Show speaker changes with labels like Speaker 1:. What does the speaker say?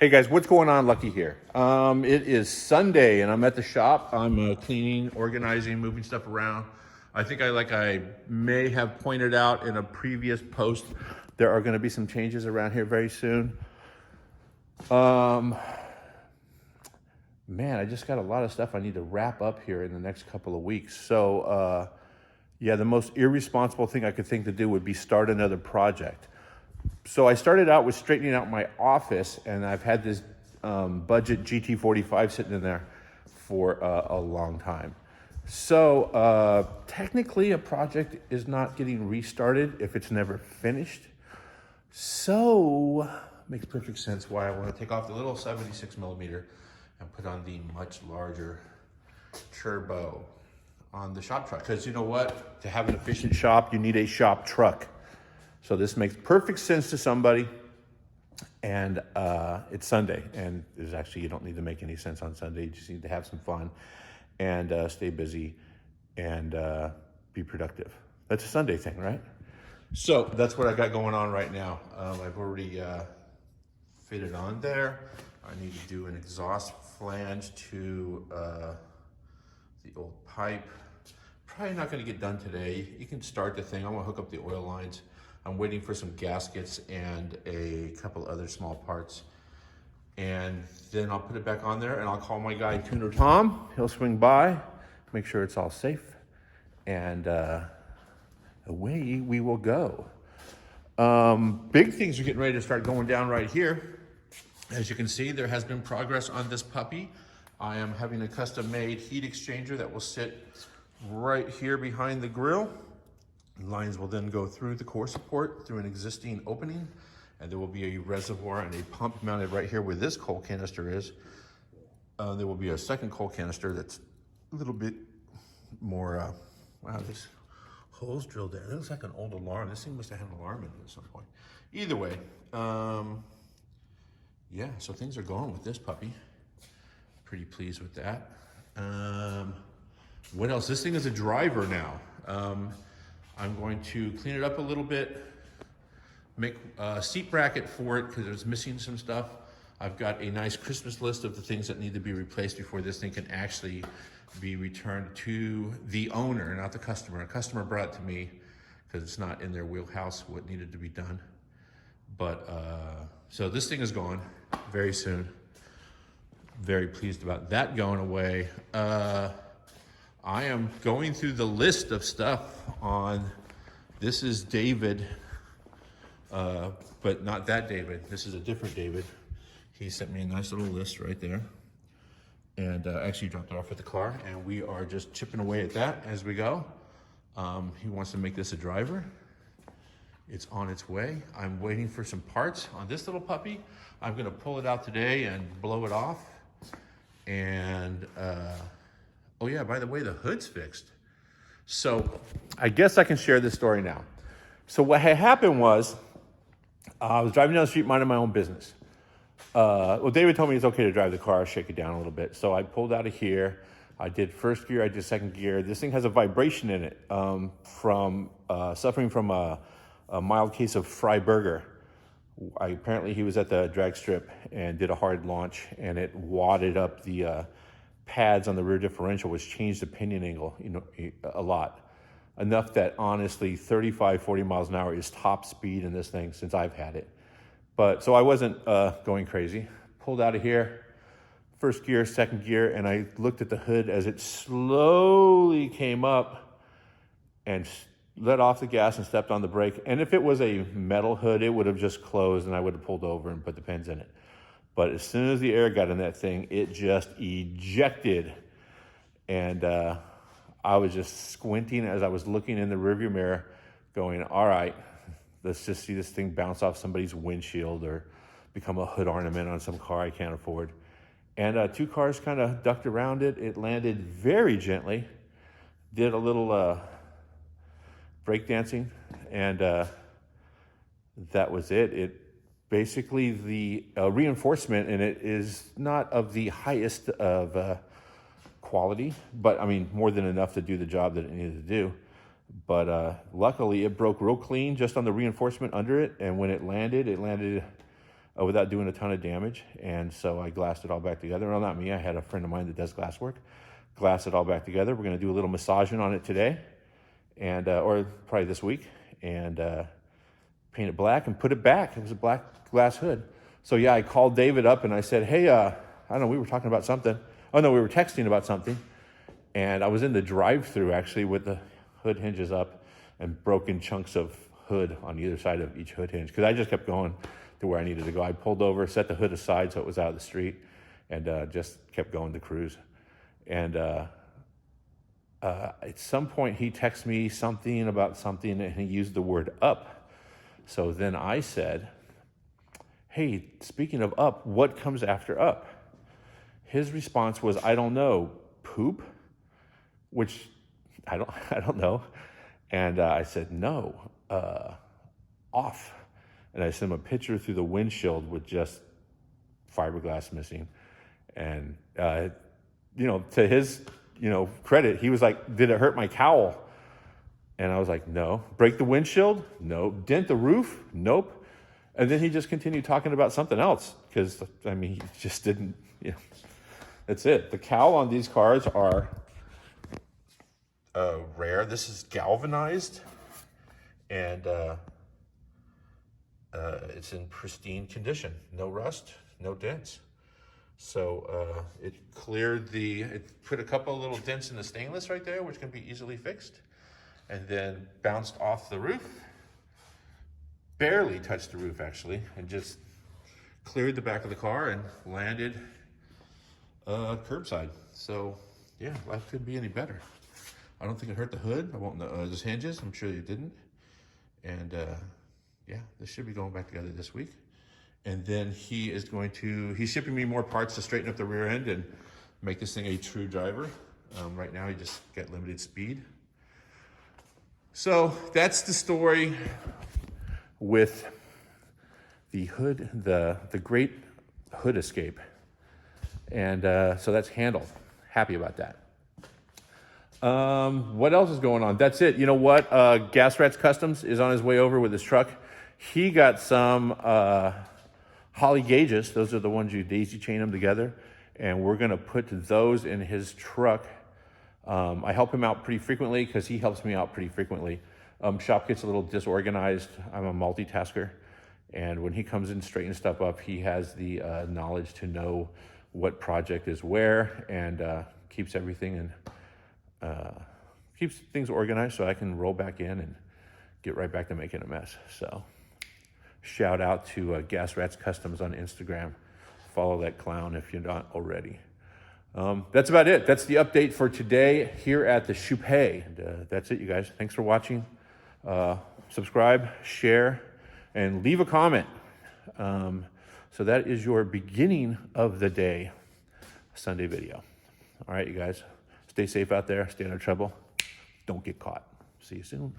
Speaker 1: Hey guys, what's going on? Lucky here. It is Sunday and I'm at the shop. I'm cleaning, organizing, moving stuff around. I think I may have pointed out in a previous post, there are going to be some changes around here very soon. Man, I just got a lot of stuff I need to wrap up here in the next couple of weeks. So, yeah, the most irresponsible thing I could think to do would be start another project. So I started out with straightening out my office, and I've had this budget GT45 sitting in there for a long time. So technically a project is not getting restarted if it's never finished. So makes perfect sense why I want to take off the little 76 millimeter and put on the much larger turbo on the shop truck. Because you know what? To have an efficient shop, you need a shop truck. So this makes perfect sense to somebody, and it's Sunday, and there's actually, you don't need to make any sense on Sunday. You just need to have some fun and stay busy and be productive. That's a Sunday thing, right? So that's what I got going on right now. I've already fitted on there. I need to do an exhaust flange to the old pipe. Probably not gonna get done today. You can start the thing. I'm gonna hook up the oil lines. I'm waiting for some gaskets and a couple other small parts. And then I'll put it back on there and I'll call my guy, Tuner Tom. He'll swing by, make sure it's all safe, and away we will go. Big things are getting ready to start going down right here. As you can see, there has been progress on this puppy. I am having a custom-made heat exchanger that will sit right here behind the grill. Lines will then go through the core support through an existing opening, and there will be a reservoir and a pump mounted right here where this coal canister is. There will be a second coal canister that's a little bit more, wow, this hole's drilled there. It looks like an old alarm. This thing must have had an alarm in it at some point. Either way, yeah, so things are going with this puppy. Pretty pleased with that. What else? This thing is a driver now. I'm going to clean it up a little bit, make a seat bracket for it because it's missing some stuff. I've got a nice Christmas list of the things that need to be replaced before this thing can actually be returned to the owner, not the customer. A customer brought it to me because it's not in their wheelhouse what needed to be done. But so this thing is gone very soon. Very pleased about that going away. I am going through the list of stuff on, this is David, but not that David. This is a different David. He sent me a nice little list right there. And actually dropped it off at the car, and we are just chipping away at that as we go. He wants to make this a driver. It's on its way. I'm waiting for some parts on this little puppy. I'm gonna pull it out today and blow it off. And, oh yeah, by the way, the hood's fixed. So I guess I can share this story now. So what had happened was, I was driving down the street minding my own business. Well, David told me it's okay to drive the car, shake it down a little bit. So I pulled out of here. I did first gear, I did second gear. This thing has a vibration in it from suffering from a mild case of Freiburger. Apparently he was at the drag strip and did a hard launch, and it wadded up the pads on the rear differential, which changed the pinion angle, a lot. Enough that honestly 35, 40 miles an hour is top speed in this thing since I've had it. But so I wasn't going crazy. Pulled out of here, first gear, second gear, and I looked at the hood as it slowly came up and let off the gas and stepped on the brake. And if it was a metal hood, it would have just closed and I would have pulled over and put the pins in it. But as soon as the air got in that thing, it just ejected. And I was just squinting as I was looking in the rearview mirror going, all right, let's just see this thing bounce off somebody's windshield or become a hood ornament on some car I can't afford. And two cars kind of ducked around it. It landed very gently, did a little break dancing, and that was it. It basically, the reinforcement in it is not of the highest of quality, but I mean, more than enough to do the job that it needed to do. But luckily it broke real clean just on the reinforcement under it. And when it landed without doing a ton of damage. And so I glassed it all back together. Well, not me. I had a friend of mine that does glass work. Glass it all back together. We're going to do a little massaging on it today, and or probably this week, and paint it black and put it back. It was a black glass hood. So yeah, I called David up and I said, hey, I don't know, we were talking about something. Oh no, we were texting about something. And I was in the drive-through actually with the hood hinges up and broken chunks of hood on either side of each hood hinge, because I just kept going to where I needed to go. I pulled over, set the hood aside so it was out of the street, and just kept going to cruise. And at some point he texted me something about something, and he used the word up. So then I said, hey, speaking of up, what comes after up? His response was, I don't know, poop? Which I don't know. And I said, no, off. And I sent him a picture through the windshield with just fiberglass missing. And, to his, credit, he was like, did it hurt my cowl? And I was like, no. Break the windshield? No. Dent the roof? Nope. And then he just continued talking about something else, because, he just didn't, that's it. The cowl on these cars are rare. This is galvanized, and it's in pristine condition. No rust, no dents. So it put a couple of little dents in the stainless right there, which can be easily fixed, and then bounced off the roof. Barely touched the roof actually, and just cleared the back of the car and landed curbside. So yeah, life couldn't be any better. I don't think it hurt the hood. I won't know those hinges. I'm sure it didn't. And yeah, this should be going back together this week. And then he's shipping me more parts to straighten up the rear end and make this thing a true driver. Right now he just got limited speed. So that's the story with the hood, the great hood escape. And so that's handled. Happy about that. What else is going on? That's it. You know what? Gas Rats Customs is on his way over with his truck. He got some holly gauges. Those are the ones you daisy chain them together. And we're going to put those in his truck. I help him out pretty frequently because he helps me out pretty frequently. Shop gets a little disorganized. I'm a multitasker. And when he comes in to straighten stuff up, he has the knowledge to know what project is where, and keeps everything in. Keeps things organized so I can roll back in and get right back to making a mess. So shout out to Gas Rats Customs on Instagram. Follow that clown if you're not already. That's about it. That's the update for today here at the Choupay. And that's it, you guys. Thanks for watching. Subscribe, share, and leave a comment. So that is your beginning of the day Sunday video. All right, you guys. Stay safe out there. Stay out of trouble. Don't get caught. See you soon.